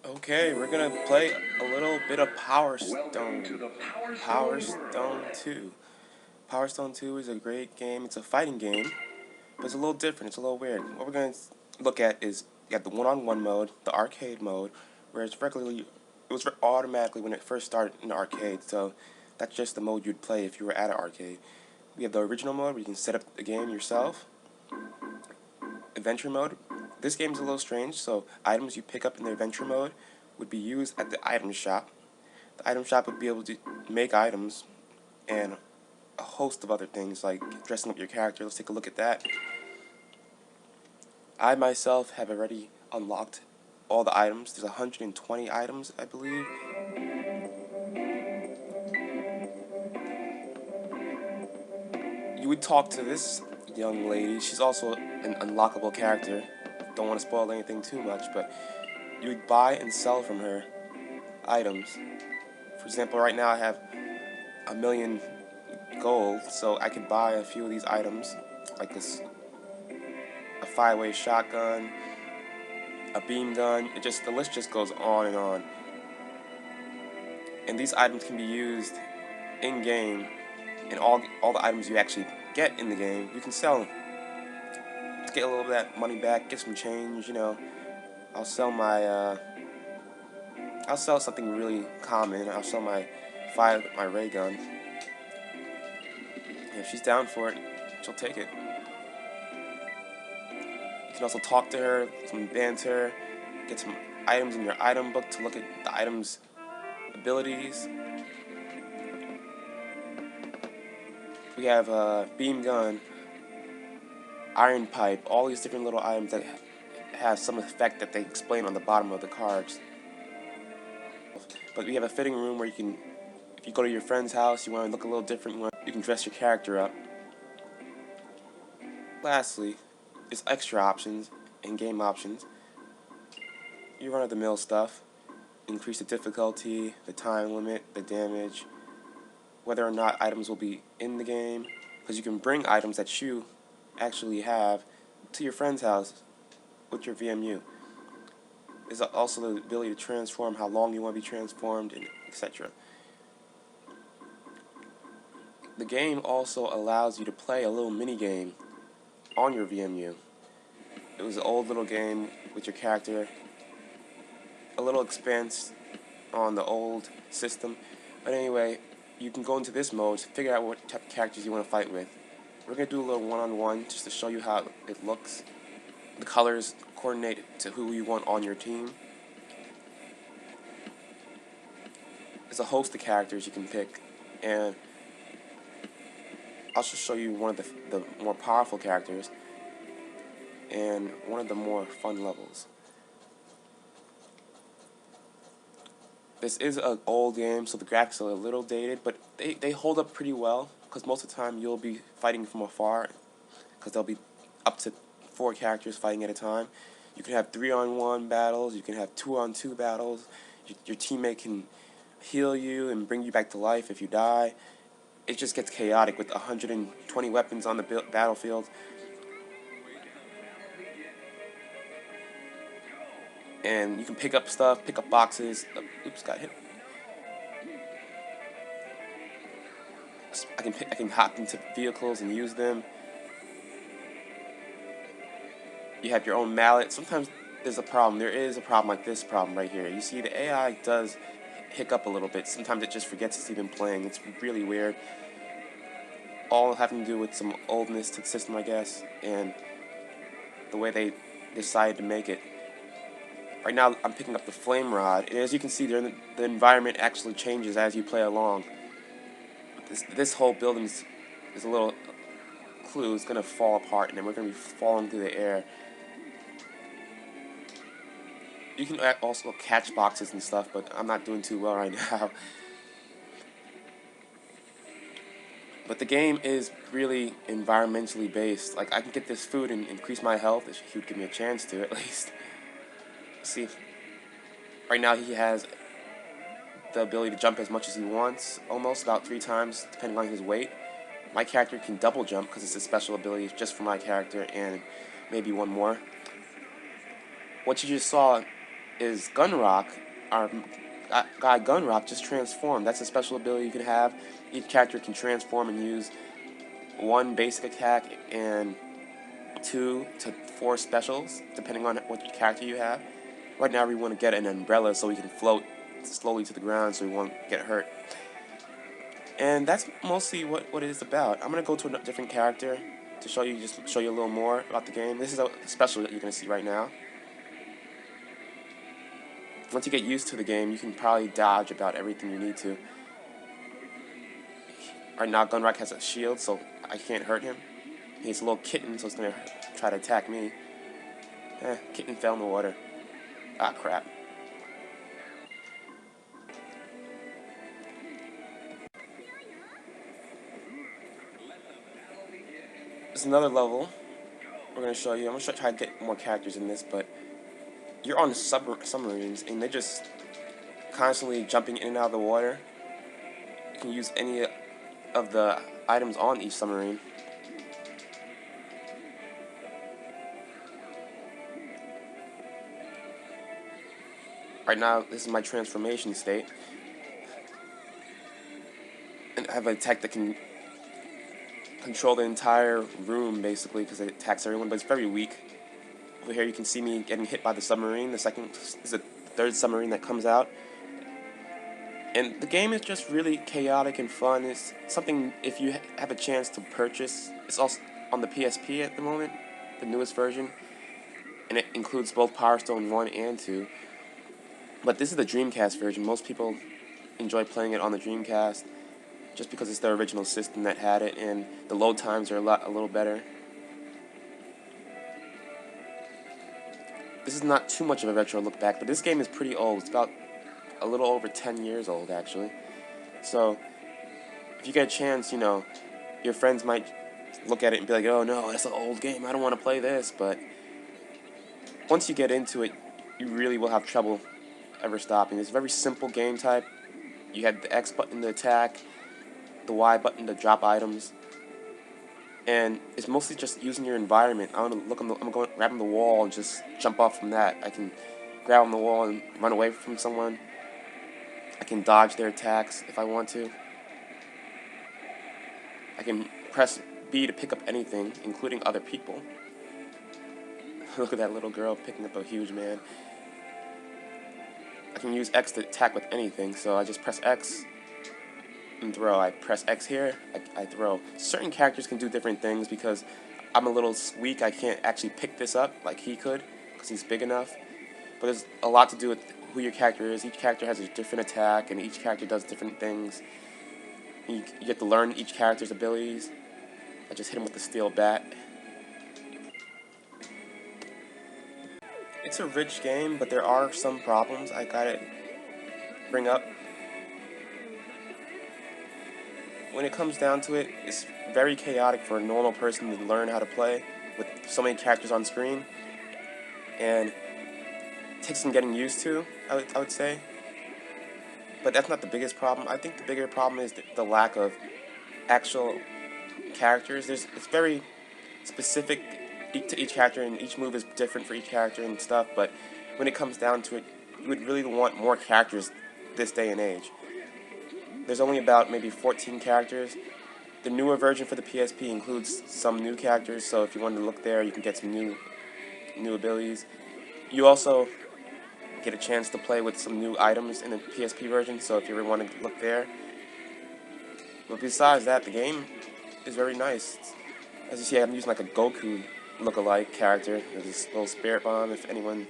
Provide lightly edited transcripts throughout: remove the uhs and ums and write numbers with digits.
Okay, we're gonna play a little bit of Power Stone. Power Stone 2. Power Stone 2 is a great game. It's a fighting game, but it's a little different. It's a little weird. What we're gonna look at is you got the one-on-one mode, the arcade mode, where it was automatically when it first started in the arcade. So that's just the mode you'd play if you were at an arcade. We have the original mode where you can set up the game yourself. Adventure mode. This game is a little strange, so items you pick up in the adventure mode would be used at the item shop. The item shop would be able to make items and a host of other things like dressing up your character. Let's take a look at that. I myself have already unlocked all the items. There's 120 items, I believe. You would talk to this young lady. She's also an unlockable character. Don't want to spoil anything too much, but you would buy and sell from her items. For example, right now I have a million gold, so I could buy a few of these items, like this, a 5-way shotgun, a beam gun. The list just goes on and on. And these items can be used in game, and all the items you actually get in the game, you can sell them to get a little bit of that money back, get some change. I'll sell I'll sell something really common. I'll sell my ray gun. And if she's down for it, she'll take it. You can also talk to her, some banter, get some items in your item book to look at the item's abilities. We have a beam gun, iron pipe, all these different little items that have some effect that they explain on the bottom of the cards. But we have a fitting room where you can, if you go to your friend's house, you want to look a little different, you can dress your character up. Lastly, there's extra options and game options. You run-of-the-mill stuff, increase the difficulty, the time limit, the damage, whether or not items will be in the game, because you can bring items that you actually have to your friend's house with your VMU. There's also the ability to transform how long you want to be transformed, and etc. The game also allows you to play a little mini game on your VMU. It was an old little game with your character, a little expense on the old system, but anyway, you can go into this mode to figure out what type of characters you want to fight with. We're going to do a little one-on-one just to show you how it looks. The colors coordinate to who you want on your team. There's a host of characters you can pick, and I'll just show you one of the more powerful characters and one of the more fun levels. This is an old game, so the graphics are a little dated, but they hold up pretty well, because most of the time you'll be fighting from afar, because there'll be up to 4 characters fighting at a time. You can have 3-on-1 battles, you can have 2-on-2 battles, your teammate can heal you and bring you back to life if you die. It just gets chaotic with 120 weapons on the battlefield. And you can pick up stuff, pick up boxes. Oops, got hit. I can hop into vehicles and use them. You have your own mallet. Sometimes there's a problem. There is a problem like this problem right here. You see the AI does hiccup a little bit. Sometimes it just forgets it's even playing. It's really weird. All having to do with some oldness to the system, I guess, and the way they decided to make it. Right now, I'm picking up the flame rod, and as you can see, the environment actually changes as you play along. This whole building is a little clue. It's going to fall apart, and then we're going to be falling through the air. You can also catch boxes and stuff, but I'm not doing too well right now. But the game is really environmentally based. Like, I can get this food and increase my health if he would give me a chance to, at least. See, right now he has the ability to jump as much as he wants, almost about 3 times, depending on his weight. My character can double jump because it's a special ability just for my character, and maybe one more. What you just saw is Gunrock, our guy Gunrock, just transformed. That's a special ability you can have. Each character can transform and use one basic attack and 2 to 4 specials, depending on what character you have. Right now we want to get an umbrella so we can float slowly to the ground so we won't get hurt. And that's mostly what it is about. I'm going to go to a different character to show you a little more about the game. This is a special that you're going to see right now. Once you get used to the game, you can probably dodge about everything you need to. Right now, Gunrock has a shield, so I can't hurt him. He's a little kitten, so it's going to try to attack me. Kitten fell in the water. Ah, crap. There's another level we're going to show you. I'm going to try to get more characters in this, but you're on submarines, and they're just constantly jumping in and out of the water. You can use any of the items on each submarine. Right now, this is my transformation state. And I have an attack that can control the entire room, basically, because it attacks everyone, but it's very weak. Over here, you can see me getting hit by the submarine. The second is the third submarine that comes out. And the game is just really chaotic and fun. It's something, if you have a chance to purchase, it's also on the PSP at the moment, the newest version. And it includes both Power Stone 1 and 2. But this is the Dreamcast version. Most people enjoy playing it on the Dreamcast just because it's the original system that had it, and the load times are a little better. This is not too much of a retro look back, but this game is pretty old. It's about a little over 10 years old, actually. So, if you get a chance, you know, your friends might look at it and be like, oh no, that's an old game, I don't want to play this, but once you get into it, you really will have trouble ever stopping. It's a very simple game type. You have the X button to attack, the Y button to drop items, and it's mostly just using your environment. I'm going grabbing the wall and just jump off from that. I can grab on the wall and run away from someone. I can dodge their attacks if I want to. I can press B to pick up anything, including other people. Look at that little girl picking up a huge man. I can use X to attack with anything, so I just press X and throw. I press X here, I throw. Certain characters can do different things because I'm a little weak. I can't actually pick this up like he could because he's big enough. But there's a lot to do with who your character is. Each character has a different attack, and each character does different things. You get to learn each character's abilities. I just hit him with the steel bat. It's a rich game, but there are some problems I gotta bring up. When it comes down to it, it's very chaotic for a normal person to learn how to play with so many characters on screen, and it takes some getting used to, I would say. But that's not the biggest problem. I think the bigger problem is the lack of actual characters. It's very specific to each character, and each move is different for each character and stuff, but when it comes down to it, you would really want more characters this day and age. There's only about maybe 14 characters. The newer version for the PSP includes some new characters, so if you wanted to look there, you can get some new abilities. You also get a chance to play with some new items in the PSP version, so if you ever want to look there. But besides that, the game is very nice. As you see, I'm using like a Goku look-alike character. There's this little spirit bomb, if anyone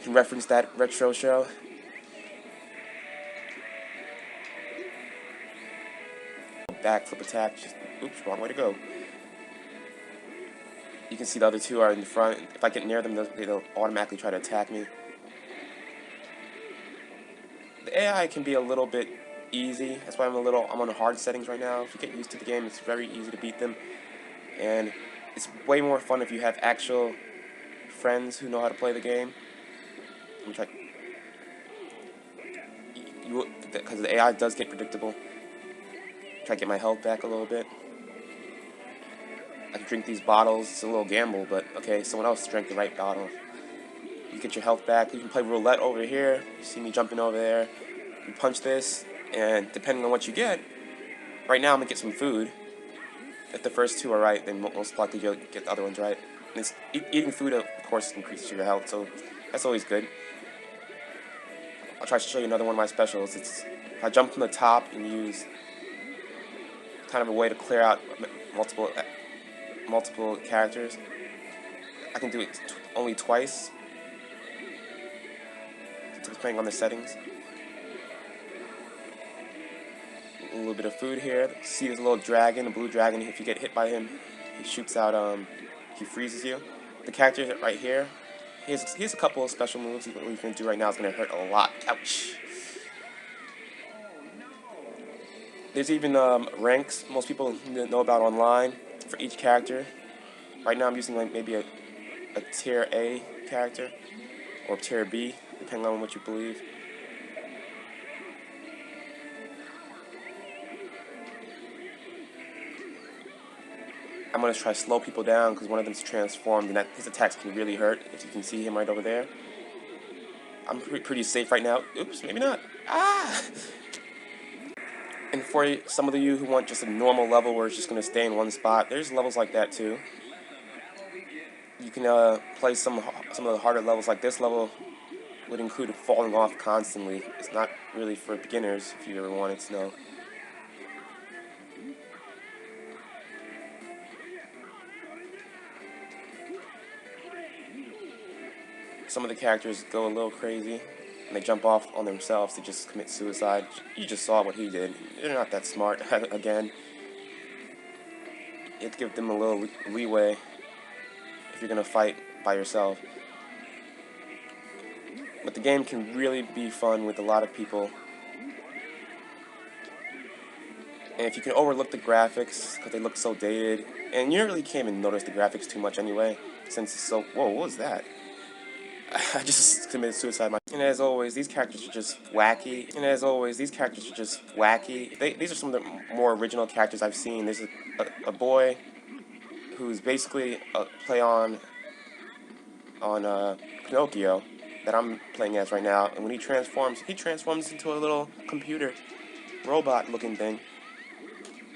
can reference that retro show. Backflip attack. Oops, wrong way to go. You can see the other two are in the front. If I get near them, they'll automatically try to attack me. The AI can be a little bit easy. That's why I'm on hard settings right now. If you get used to the game, it's very easy to beat them. And it's way more fun if you have actual friends who know how to play the game. I'm trying, because the AI does get predictable. Try to get my health back a little bit. I can drink these bottles. It's a little gamble, but okay, someone else drank the right bottle. you get your health back. You can play roulette over here. You see me jumping over there. You punch this, and depending on what you get, right now I'm gonna get some food. If the first two are right, then most likely you'll get the other ones right. And eating food, of course, increases your health, so that's always good. I'll try to show you another one of my specials. It's if I jump from the top and use kind of a way to clear out multiple characters. I can do it only twice, depending on the settings. A little bit of food here. See this little dragon, a blue dragon. If you get hit by him, he shoots out. He freezes you. The character right here. Here's a couple of special moves. What you can do right now is going to hurt a lot. Ouch. There's even ranks most people know about online for each character. Right now I'm using like maybe a tier A character or tier B, depending on what you believe. I'm going to try to slow people down because one of them's transformed, and his attacks can really hurt. If you can see him right over there. I'm pretty safe right now. Oops, maybe not. Ah! And for some of you who want just a normal level where it's just going to stay in one spot, there's levels like that too. You can play some of the harder levels. Like this level would include falling off constantly. It's not really for beginners, if you ever wanted to know. Some of the characters go a little crazy, and they jump off on themselves to just commit suicide. You just saw what he did. They're not that smart. Again, you have to give them a little leeway if you're going to fight by yourself. But the game can really be fun with a lot of people. And if you can overlook the graphics, because they look so dated, and you really can't even notice the graphics too much anyway, since it's so... Whoa, what was that? I just committed suicide. And as always, these characters are just wacky. These are some of the more original characters I've seen. There's a boy who's basically a play on Pinocchio that I'm playing as right now. And when he transforms into a little computer robot-looking thing.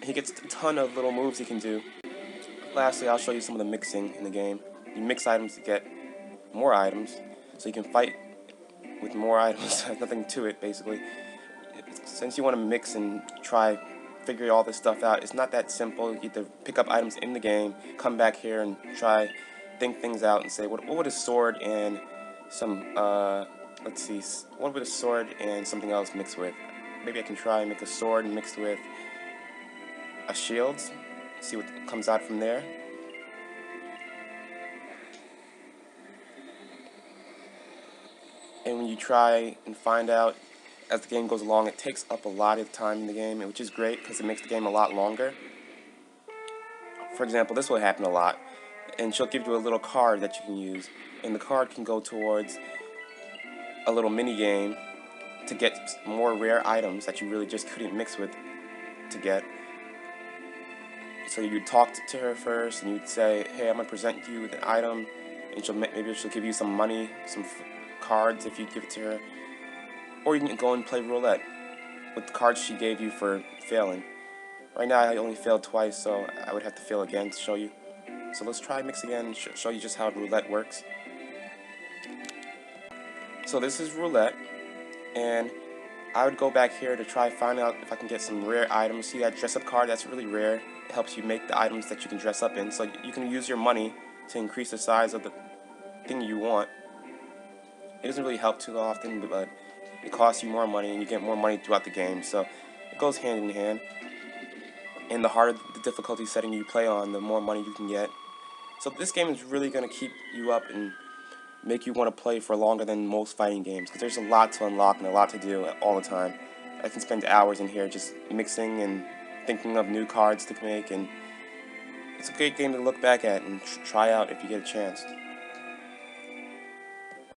He gets a ton of little moves he can do. Lastly, I'll show you some of the mixing in the game. You mix items to get more items, so you can fight with more items. Nothing to it, basically. Since you want to mix and try figure all this stuff out, it's not that simple. You have to pick up items in the game, come back here and try think things out and say, what would a sword and some let's see, what would a sword and something else mix with? Maybe I can try and make a sword mixed with a shield, see what comes out from there. And when you try and find out as the game goes along, it takes up a lot of time in the game, which is great because it makes the game a lot longer. For example, this will happen a lot, and she'll give you a little card that you can use, and the card can go towards a little mini game to get more rare items that you really just couldn't mix with to get. So you'd talk to her first, and you'd say, hey, I'm going to present you with an item, and maybe she'll give you some money, some cards if you give it to her. Or you can go and play roulette with the cards she gave you for failing. Right now I only failed twice, so I would have to fail again to show you. So let's try mix again and show you just how roulette works. So this is roulette, and I would go back here to try find out if I can get some rare items. See that dress up card? That's really rare. It helps you make the items that you can dress up in. So you can use your money to increase the size of the thing you want. It doesn't really help too often, but it costs you more money and you get more money throughout the game. So it goes hand in hand. And the harder the difficulty setting you play on, the more money you can get. So this game is really going to keep you up and make you want to play for longer than most fighting games, because there's a lot to unlock and a lot to do all the time. I can spend hours in here just mixing and thinking of new cards to make, and it's a great game to look back at and try out if you get a chance.